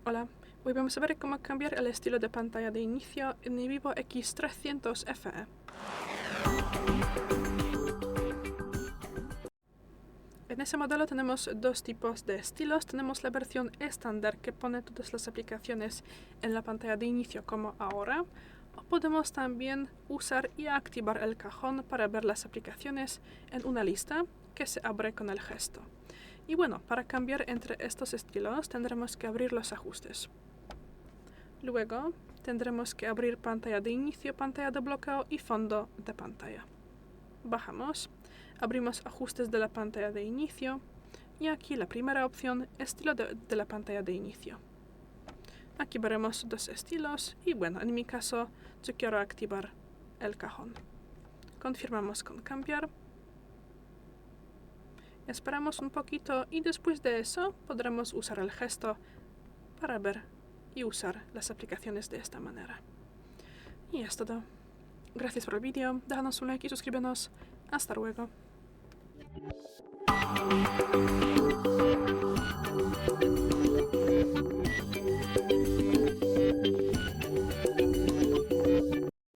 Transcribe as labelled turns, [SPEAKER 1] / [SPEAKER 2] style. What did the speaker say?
[SPEAKER 1] Hola, hoy vamos a ver cómo cambiar el estilo de pantalla de inicio en mi Vivo X300 FE. En ese modelo tenemos dos tipos de estilos. Tenemos la versión estándar que pone todas las aplicaciones en la pantalla de inicio como ahora. O podemos también usar y activar el cajón para ver las aplicaciones en una lista que se abre con el gesto. Y bueno, para cambiar entre estos estilos tendremos que abrir los ajustes. Luego tendremos que abrir pantalla de inicio, pantalla de bloqueo y fondo de pantalla. Bajamos, abrimos ajustes de la pantalla de inicio y aquí la primera opción, estilo de la pantalla de inicio. Aquí veremos dos estilos y bueno, en mi caso yo quiero activar el cajón. Confirmamos con cambiar. Esperamos un poquito y después de eso podremos usar el gesto para ver y usar las aplicaciones de esta manera. Y es todo. Gracias por el vídeo, déjanos un like y suscríbenos. Hasta luego.